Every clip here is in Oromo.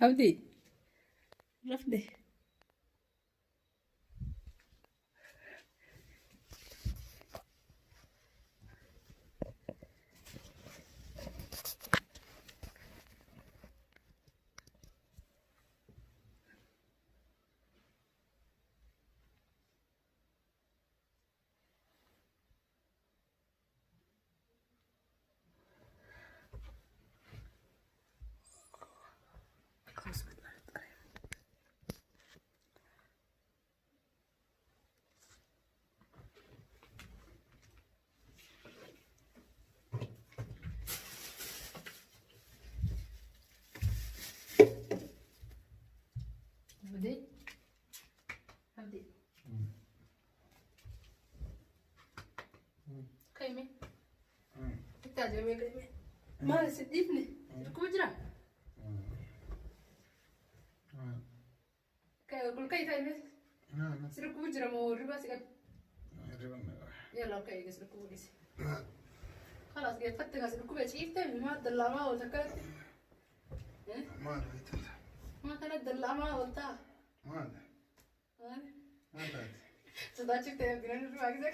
هودي رفدي هودي هودي كيمي تحتاج كيمي ما سديتني كوجرا كل كي كيمي سير كوجرا مو ربا سير يلا كي سير كوجيس خلاص جيت فتك سير كوجي شيفتني ما دلا ما وتكلت ما كانت دلا ما قلتها ما صدقت شفتها بيرن ربا كذا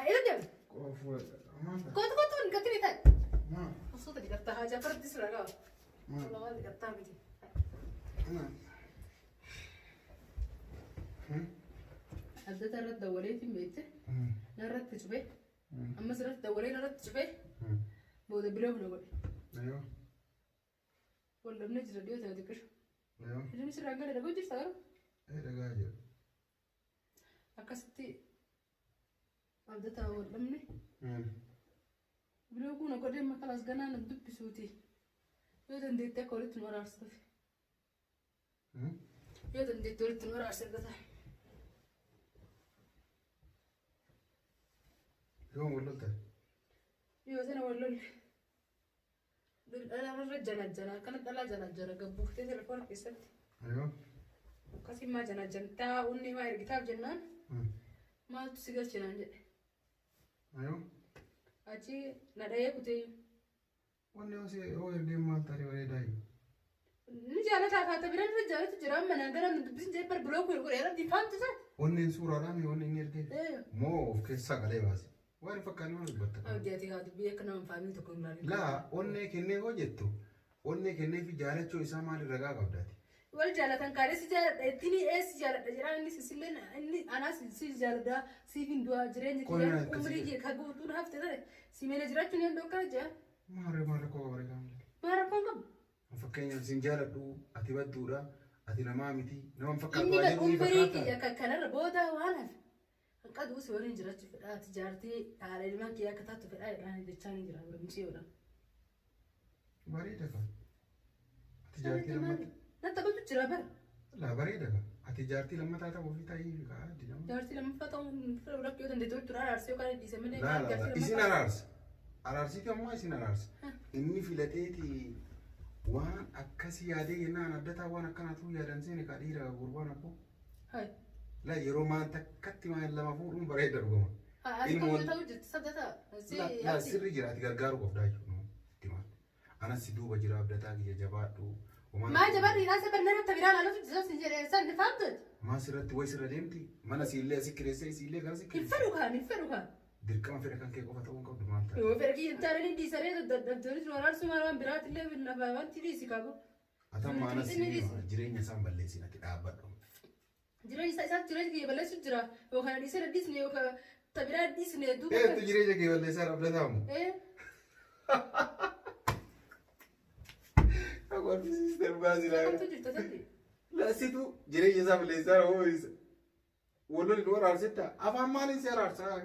ايه ده كنت كتبي تاي ما صوتك قطع حاجه فرد سرقه والله ما قطع بدي حددت رد دوري في بيته نرد تشبه اما سرت دوري نرد تشبه بود بلو بلو ايوه ولا بنجر ديو تذكر ايوه اللي مش راجل ده بوجي صار ايه ده قاعد اكستي حددت ولا مني بلو كنا قدام ما خلاص جانا ندب بسوتي يودن دي تاكلت نور ارسل يودن دي تولت نور ارسل ده يوم ولا انت يودن ولا انا رجنا كانت لا جنا قبوه تليفون في ست ايوه قسم ما جنا تا وني ما كتاب جنان ما تسيغل جنان ايوه اجي ندايه كتي wanne ose o yerde mal tare wale dai نجي تا فاتا بيرن رجاله تجرام من غير بس جاي بر بلوك يقول يا دي فهمت صح wanne sura rami wanne ngirde ايه mo of ke sagale basi wari fakkani wal batta او جاتي هذا بيك نام فاهمين تكون لا la wanne kenne ho jettu wanne kenne fi jalacho isa mal raga qabdati والجالة كاري سجالة تني إيه سجالة جيران إني سيسلين إني أنا سجالة دا سيفين دوا جيران جيران عمري جي كابو تون هفته ده سيمين جيران توني عندو كرجة mare ko bare gamle ما ركون كم fakkenya sinjala du ati badura ati nama miti nama fakkatu إني wale بقوم ni بريكي fakkata يا كنار بودا وانا قد وسي ورين جيران في تجارتي على ما كيا كتات في أنا دشان جيران ورمشي ولا barida ka ati jarti lamma لا تقول تجربة la barida ka ati jarti lamma tata ko fitai ka adi lamma جارتي لما فتوا في الوقت يودن دتوي ترى أرسيو كان يسمى لا لا لا isin ararsi kamma isin ararsi inni filateeti waan akkasi yaadee yennaan addataa waan akkanatu yaadan seene ka dhiira gurbaan abbo هاي la yeroo maan takkatti maan lama fuudhuun bareeda dhugama أنا توجد صدقة la sirri jira ati gargaaru qofdaa jechuudha timaan anas si duuba jira abdataa kiyya jabaadhu ما جبرني ناس برنامج تبيران على فكرة جالس نجري إنسان فهمت maa sirratti way sirra deemti mana siillee asi kireessee siillee gara si kireesse الفرقة dirqama fedha kan kee qofa ta'uu hin qabdu maal ta'a هو فرقي أنت اللي دي سريع الدكتور جوارال سماران برات اللي بالنفاوان تري سيكابو atamma anas jireenya isaan balleessin ati dhaabbadhu جري ساعات جري كي بلش جرا هو كان دي سريع ديسني هو تبيران ديسني دوب tu jireenya kee balleessaa abdataamu إيه Agora sister Basila. كم تجري تدري La situ jireenya isaa balleessaa ooyisa. Walloli dura arsetta afaan maaliin seera arsaa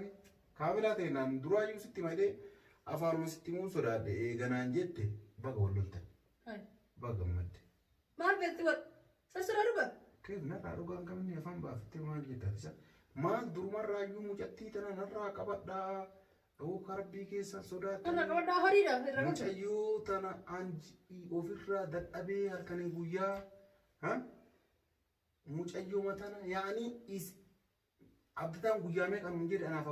kaabila ta'e naan duraayyuu sitti malee afaanuma sitti muun sodaadhe eeganaan jette baga wallolta هاي baga madde. ما بيت ور سرسر أربعة Keef narraa dhugaan qabni afaan baafattee maal jetta isa maal durumarraayyuu mucattii tana narraa qabadhaa dhoo karbii keessan sodaatan. أنا كمان ده هريرة الرجل Mucayyoo tana anji ofirraa dadhabee halkanii guyyaa mucayyoo matana yaani is abdataan guyyaa meeqan hin jedhe anaaf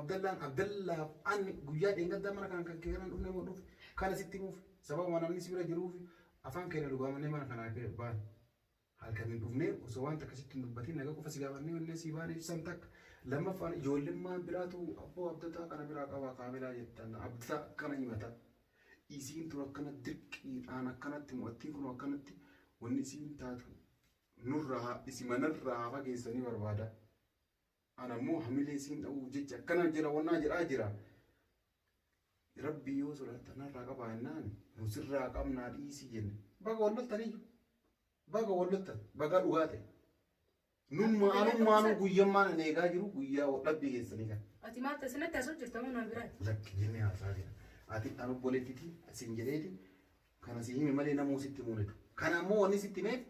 abdallaaf ani guyyaa dheengaddaa mana kana kan keeran dhufne moo dhufe kana sitti muuf sababa namni si bira jiruuf afaan keenya dhugaamannee mana kanaa baan halkan dhufnee osoo waan takka sitti dubbatiin nagaa qofa si gaafannee wanne si baanee ibsan takka lammaffaan ijoollimmaan biraatu abboo abdataa kana biraa qabaa kaamelaa jettan abdataa akkana himata isiin tun akkana dirqiidhaan akkanatti mo'attiin kun akkanatti wanni isiin taatu nurraa isi manarraa fageessanii barbaada ana immoo hamilee isiin dha'uu jecha akkana jira wannaa jedhaa jira rabbi yoo sodaattanarraa qabaa jennaan nusirraa qabnaa dhiisii jenne baga walloltaniyyuu baga walloltan baga dhugaa ta'e nummaanu guyyammaan eegaa jiru guyyaa dhabbii keessanii kan ati maata sinatti asoo jirta moo naa biraati lakki jennee haasaa jira ati an obboleettiti asin jedheeti kana si hime malee namuu sitti muunetu kana ammoo wanni sitti himeef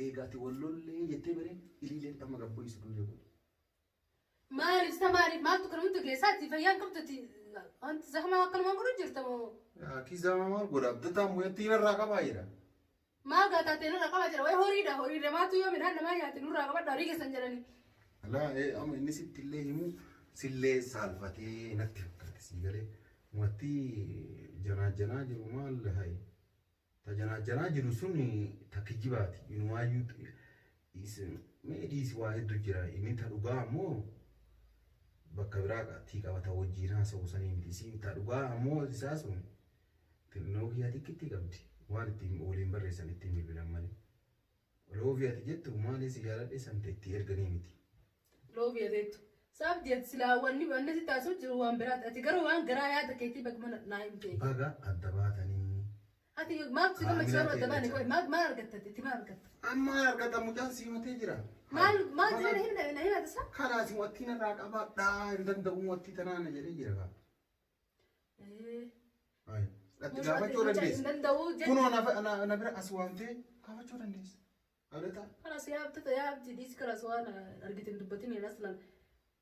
eegaati wallollee jettee baree iliilee amma gabboo isu duulee godhe maaliif maaltu kana hundi geessaatti fayyaan qabdati anti zahmaa akkanumaan godhu jirta moo kiizama maal godha abdataa muyattiin irraa qabaa jira maa gaataatee nurraa qabaa jira way horiidha maatu yoo midhaan namaa nyaate nurraa qabadha horii keessan jedhani alaa amma inni sitti illee himu sillee saalfatee natti fakkaate sii galee matti janaa jiru maal hayi ta janaa jiru sun ta kijibaati inumaayyuu meedhiis waa hedduu jira inni ta dhugaa ammoo bakka biraa qaatii qabata wajjiin haasa'u sanii miti isiin ta dhugaa ammoo isaa sun xinnoo xiqqeetti qabdi waan ittiin waliin barreessan ittiin bilbilan malee loofiyaati jettu maaliif si jaaladhe sante itti erganii miti loofiyateettu sabdi ati silaa wanni si taasisuu jiru waan biraati ati garuu waan garaa yaada keetii bakka naa himte baga adda baatanii ati maal si gama jiru adda baane koy maal argatta itti maal argatta amma argata mucaan siimatee jira maal jira na himata sa karaa si wattiin irraa qabaadhaa hin danda'u wattii tanaana jedhee jira kaa Ati gaafachuu dandeessa. Kunoo na bira as waamtee gaafachuu dandeessa. Abdataa. Kanas yaabti dhiisi karas waan argitin dubbatin hin aslan.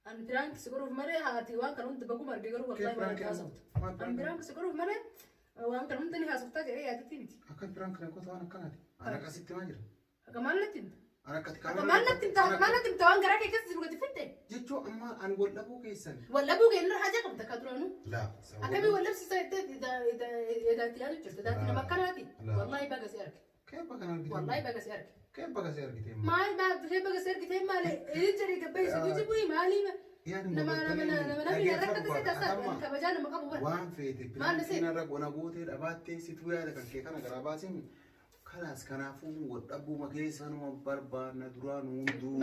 An biraanki si godhuuf malee haati waan kana hundi baguma argee garuu wallahi waan haasofta. An biraanki si godhuuf malee waan kana hundi ni haasoftaa jedhee yaadatti miti. Akka biraanki na goota waan akkanaati. Ana akkasitti maa jira. Akka maal natti himta. Ana akkatti maal natti himta waan garaa kee keessa jiru gadi fidde. Jechuun amma an waldhabuu keessan. Waldhabuu kee irra hajaa qabda akka duraanuu. Laa. Akkamii waldhabsiisa edaatti yaadu jirtu daatti nama akkanaati. Wallahi baga si arge. Kee baga argite. Wallahi baga si arge. Kee baga si argite. Maal baga si argite maali? Ejjeri gabbee si tuji bu'i maali? Nama rakkata si taasisaa kabajaa nama qabu bara. Waan feete pilaantiin irra qona gootee dhabaattee situu yaada kan kee kana garaa baaseen kalas kanaafuu waldhabuu makeessa nama barbaadna duraan hunduu.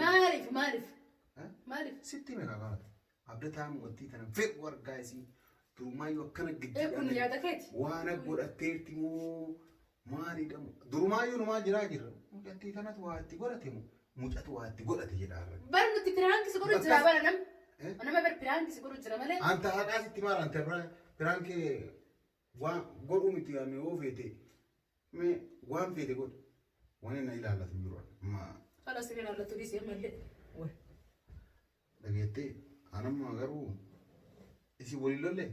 Maaliif? Sitti meeqa kaata? Abdataan wattii tana fedhu argaa isii durumaayyuu akkana gidduudhaan. Kun yaada keeti? Waan godhatteerti moo maalidha? Durumaayyuu numaa jiraa jirra. Mucattii kanatu waa itti godhate moo mucatu waa itti godhate jedhaa. Bar nuti piraanki si godhu jira bara nam. Nama bar piraanki si godhu jira malee. Anta haqaa sitti maal anta piraankii waan godhu miti yaanne yoo feete mee waan feete godhu waan inni ilaallatu jiru. Haala si ilaallatu dhiisee mallee. Dhageettee anamma garuu isi waliin lollee.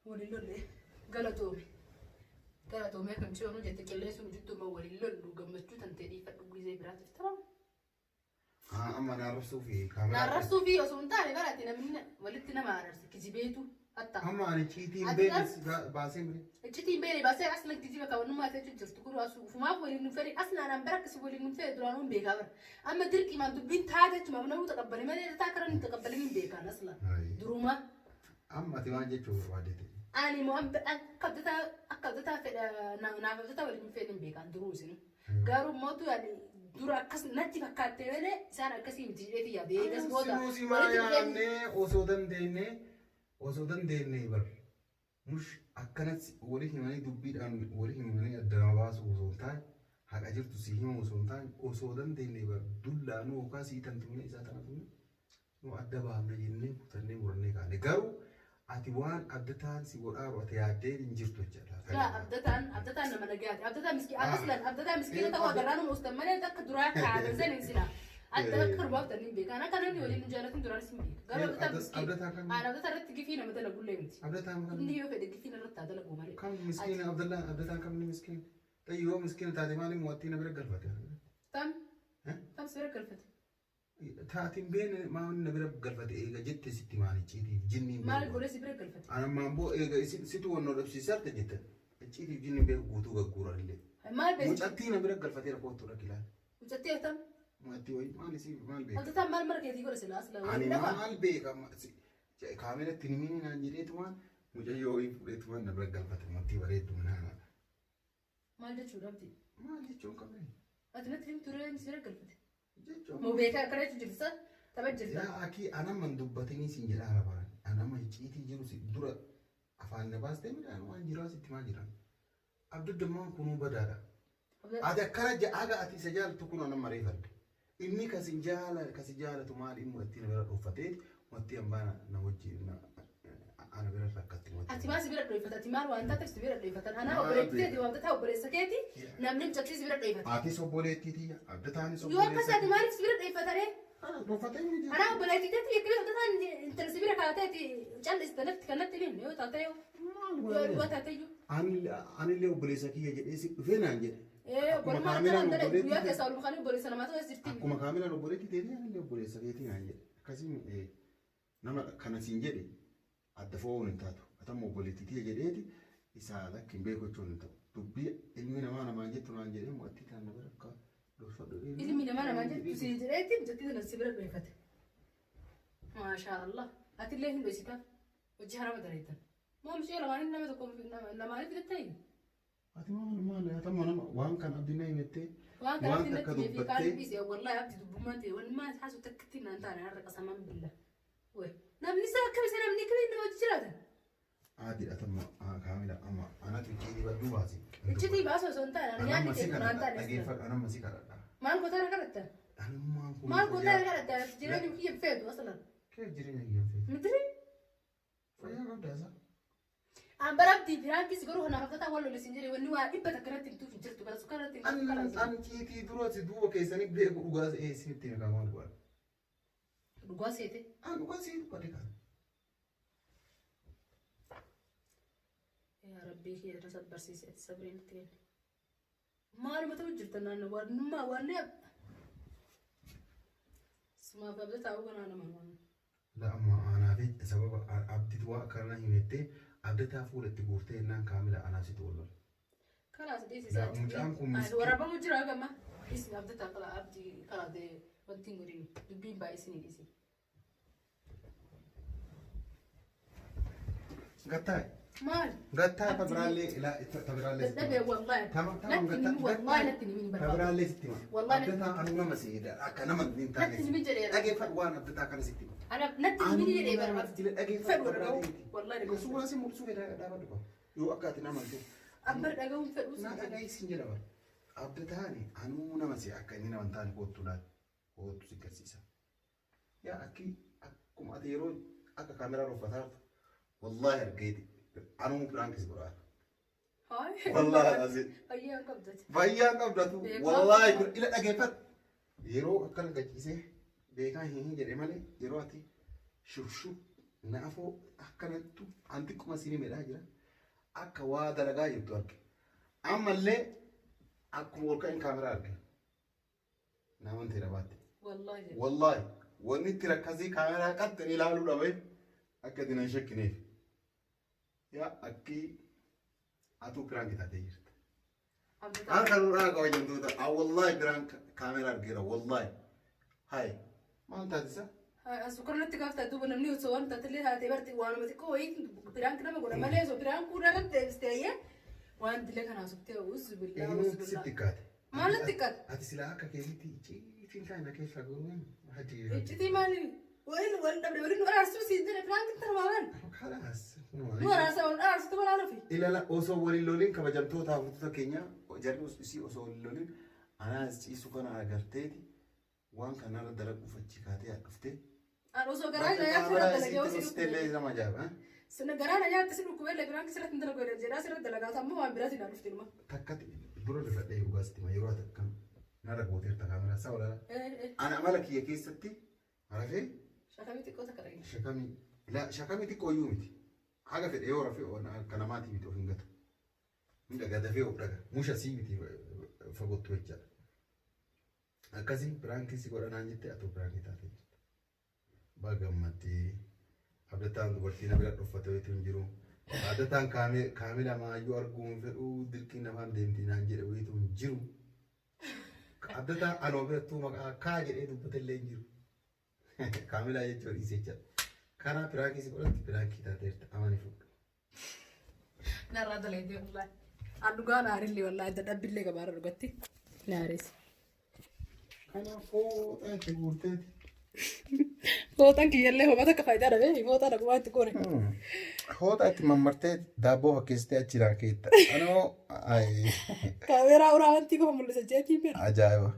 Waliin lollee galatoomee kan isheen jette qilleensuu jittuma waliin lollu gammachuu tantee dhiifadhu guizee biraatiif ta'u. Amma naarrabsuu fi kaameraa. Naarrabsuu fi osoo hin taane baraatti namni walitti nama ararse kijibeetu hatta. Amma ani ciitiin beelis baasee mire. Ciitiin beelis baasee aslan kijiba kaawwannummaa ta'e jirtu kun ufumaaf waliin nu fedhi asnaan an barakkisi waliin nu fedhi duraan hun beekaa bara. Amma dirqii maan dubbiin taate jechuma namuu taqabbale malee taa karan hin taqabbale hin beekaan aslan. Duruma. Amma ati waan jechuun barbaadete. Ani moo akka abdataa fedha naaf abdataa waliin fedhi hin beekaan duruu isin. Garuu mootu yaade dura akkas natti fakkaattee malee isaan akkasii miti jedheeti yaade eegas booda. Sinuusi maa yaadnee osoo dandeenye bar. Mush akkanatti walii himanii dubbiidhaan walii himanii adda baasuu osoo hin taane haqa jirtu si himu osoo hin taane osoo dandeenye bar dullaanuu yookaan sii tantumne isaa tana tumne nu adda baafna jennee kutannee murannee kaane garuu ati waan abdataan si godhaaru ati yaaddee hin jirtu jechuudha. Yaa abdataan nama nagaati. Abdataan miskiina ta'uu agarraan umustan malee akka duraa kaa'atan saniin sila. Adda akka rubaaf tanniin beekan akka namni waliin nu jaalatin duraan isin beeka. Garuu abdataan miskiina. Abdataan irratti gifii nama dalagullee miti. Abdataan kam? Inni yoo fedhe gifiin irratti haa dalagu malee. Kam miskiina abdataan kam ni miskiina? Tayyoo miskiina taate maaliif mo'attii na bira galfate? Tam si bira galfate. Taatiin beene maamni na bira galfate eega jette sitti maali ciitiif jinniin. Maal godhe si bira galfate? Ana maamboo eega situ wannoo dhabsiisarte jette ciitiif jinniin beeku guutuu gagguuran illee. Maal beeku? Mucattii na bira galfatee rakkoottudha kilaan. جتيتم ما تيوي ما نسي ما البيك أنت تام مال مركز يقول سلا أصلا أنا ما البيك كاميرا تنميني نانجريت مان مجا يوي فريت مان نبرق قلبت ما تي وريت من هنا ما جت شو ربتي ما لي شو كاميرا أنت نتريم ترى سيرة قلبت جت مو بيكا كريت جلسة تبجل يا أكي أنا من دبتني سنجلا هربان أنا ما يجيتي جروسي دورا أفان نباس تمر أنا ما جراسي تماجران عبد الدمان كونوا بدارا هذا كرج أجا أتي سجال تكون أنا مريفرد إني كسجالة تمال إمو أتي نبرة وفتيت وأتي أمبانا نوجي أنا برا ركعت موت أتي ما سبيرة ضيفة أتي مال وأنت تسبيرة ضيفة أنا وبريتي دي وأنت تاو بريسكيتي نمني بتشتري سبيرة ضيفة أتي سبولتي تي عبد تاني يوم سبولتي بس أتي مالك سبيرة ضيفة ترى رفتني أنا وبريتي تي كده أنت أنت سبيرة كاتي جال استلفت كنت تلين يو تاتيو يو تاتيو أنا اللي وبريسكي يجي فين أنجي إيه بقول ما أنا عندنا وياك يا سالم خليني بقول سنة ما توصلتي أكو مكامل أنا بقولك تيجي أنا اللي بقولك سكيتي أنجي كاسين إيه نما كنا سينجري الدفعون انتاتو أتم بقولك تيجي جديتي إساعدك كم بيكو تون انتو تبي إلمي ما أنا ما جيت تون أنجي مو أتي كان نبرك لو صدق إلمي ما أنا ما جيت سينجريتي بجتي نسبيرة ضيفة ما شاء الله أتلي هندو سكان وجهها ما دريتن ما مش يلا ما نما تكون نما في التاي أتي ما أتم أنا وان كان أبدينا يمتى وان كان أبدينا في كان بيسي والله أبدي دبوماتي والما تحسوا تكتين أنت أنا أرق أسمان بالله وين نام نسا كم سنة مني كم إنه وجهها عادي أتم كاملة أما أنا تجيني بدو باسي تجيني باسو سنتا أنا يعني تجينا أنت أنا مسيك على ما نقول ترى كرتة أنا ما نقول ترى كرتة تجيني كيف فيد أصلا كيف جرينا كيف فيد مدري فيا قبل هذا أنا برابدي برانكي سكرو هنا فقط أول اللي سنجري ونوا إبتا كرتة تنتو في جرتو بس كرتة أنا تيجي دروس دوا كيساني بيك وغاز إيه سيرتي كمان قال وغاز إيه أنا وغاز إيه بدي كان يا ربي هي رسالة برسيسة صبرين تين ما أنا متوجرت أنا ورنما ورنب اسمع فبدأت أقول أنا ما لا أما أنا في سبب أبدي توا كرنا هيمتى أبدي تافول التجورتين نان كاملة أنا سيتولر خلاص دي لا سيسات مجانكم ورابا مجرى كما اسمي أبدأ تقول أبدي كلا ده وانتين قريني دبين بايسني ديسي قطعي مال قطعي تبرالي لا تبرالي لا والله تمام والله نتني مني تبرالي ستيما والله أبدي أنا ما مسيدا أكنا ما دين تاني نتني من جري أجي فدوان أبدي تاكل ستيما أنا نتني من جري برا أجي فدوان والله فدوان سوى سي مرسوم ده بدو يو أكاتنا ما نتو أمبر أجاهم فدوان نا أجي سنجلا بر أبدي تاني أنا ما مسي أكني نمان تاني كوتولا كوتو سكسيسا يا أكي أكم أتيرو أكا كاميرا رفضت والله أرجيتي أنا مو برانكس برا هاي والله العظيم أيام قبضت فيا قبضته والله إلى أجيبت يرو أكل كجيسه بيكا هين جري مالي يرو أتي شوف نافو أكلتو عندكم مسيري مراجرة أكوا درجة يبتورك أما اللي أكو كان كاميرا أرجع نامن ترابات والله ونتي ركزي كاميرا كتني لالو لبي أكدنا نشك نيف يا أكي أتو برانك تاتيجرت أنا كانوا راجع وجندودا والله برانك كاميرا أرجع والله هاي ما أنت هذا سكرنا تكافت دوب نمني وتصور تطلع هاتي برتي وانا بتكو وين برانك نما قلنا مالي زو برانك ولا قد استيا وان دلك أنا سبتي وز بالله وز بالله ما لا تكات هذه سلاحك كيفيتي شيء كان كيف أقولون هذه جدي مالي وين دبل ولين ورا سوسي دنا برانك ترى ما خلاص ورا سوون أرس تبغى عارفي إلا لا أوسو ولي لولين كبجم توتا وتوتا كينيا جربوا سي أوسو ولي لولين أنا سيسو كنا عقرتي وان كان رد لك وفتشكاتي عرفتي أنا أوسو قرأنا يا فرد دلك يوسف استلي زما جاب ها سنة قرأنا يا تسلو كويل برانك سرت ندلك ويرد جرا سرت دلك أتى مو عبراتي نعرفتي ما تكت دور الفرد يوغاستي ما يروح تكم نارك وتير تكامل سولا أنا مالك هي كيستي عرفتي شكامي تكو تكرين شكامي لا شكامي تكو يومتي حاجة في الأيورا في أنا كلاماتي بتوفين قط من دقة فيه وبرجع مش أسيبتي فقط وجه أكاسي برانكي سيقول أنا عندي أتو برانكي تاتي باغمتي أبدتان دوبرتي نبيل رفته ويتونجرو أبدتان كامل ما يو أرجون فلو دلكي نفهم ديمتي نانجر ويتونجرو Abdata anoo beektu maqaa kaa jedhee dubbatallee hin jiru. Kaamilaa jechuun dhiisee jira. Karaa piraakii si godhatti piraakii taateerta amani fuudhu. Narraa toleetee wallahi. Addugaa naarillee wallahi dadhabbillee gabaarra dhugatti. Naares. Kanaafuu itti guurteeti. Fooxaan kiyyallee hoomata akka faayidaa dhabe fooxaa dhagumaa itti qore. Fooxaa itti mammartee daabboo fakkeessitee achirraa keetta. Anoo kaameeraa uraa wanti kuma mul'isa jeetii bira. Ajaa'iba.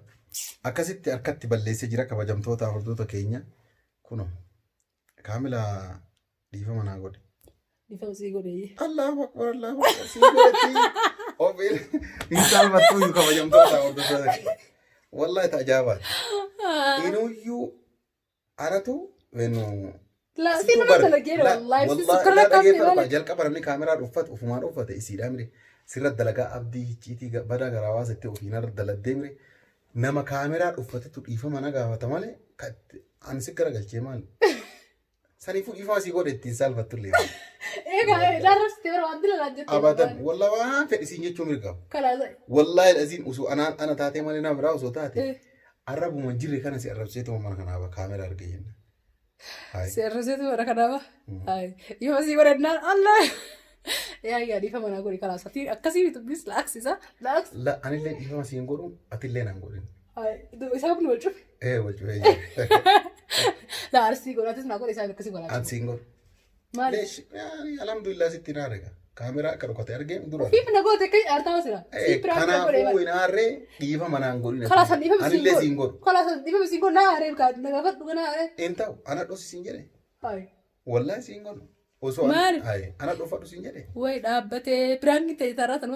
Akkasitti harkatti balleessee jira kabajamtoota hordoftoota keenya. Kunoo kaamilaa dhiifama naa godhe. Dhiifama sii godhe. Allahu akbar Allahu akbar sii godhetii. Ofiin hin salphattuu kabajamtoota hordoftoota keenya. Wallahi ta'ajaabaati. Inuyyuu aratu wenu. La si nama dalagee wallahi si sukkarra kaamee jalqaba namni kaameraa dhuunfatu ofumaan dhuunfate isiidhaa mire sirra dalagaa abdii hicciitii badaa garaa waasattee ofiinarra daladdee mire nama kaameraa dhuunfatetu dhiifama na gaafata malee ani si garagalchee maal saniifuu dhiifama sii godhe ittiin salphattullee. Egaa darabsitee bara waan dilalaa jettee. Abadan wallahi waan fedhisiin jechuun mirqabu. Kalaasa. Wallahi asiin usuu ana taatee malee nama biraa osoo taate arrabuma jirre kana si arrabseetuma mana kanaaba kaameraa argee jenna. Serrosete bara kanaba. Ay, yo masih berenang Allah. Ya di mana aku di kelas satu. Akasih itu bis laks isa. Laks. La, ani le ifa masih ngorong, atile nang ngorin. Ay, itu saya pun wajib. Wajib aja. La arsi gora terus nak saya kasih gora. Ansi ngor. Mal. Lesh, alhamdulillah sitina rega. Kamera kalau kau terge dulu. Fi pernah kau tekai arta masih. Si pernah kau lewat. Karena aku inare ifa mana ngorin. Kalau san ifa masih ngor. Ani le singor. Kalau san ifa masih ngor na are kan. Nagapat bukan na are. Entau, anak dosi sinjere. Ay. Wallahi singor. Osoo ay anak dofa dosi sinjere. Wait, abate prank kita itu arata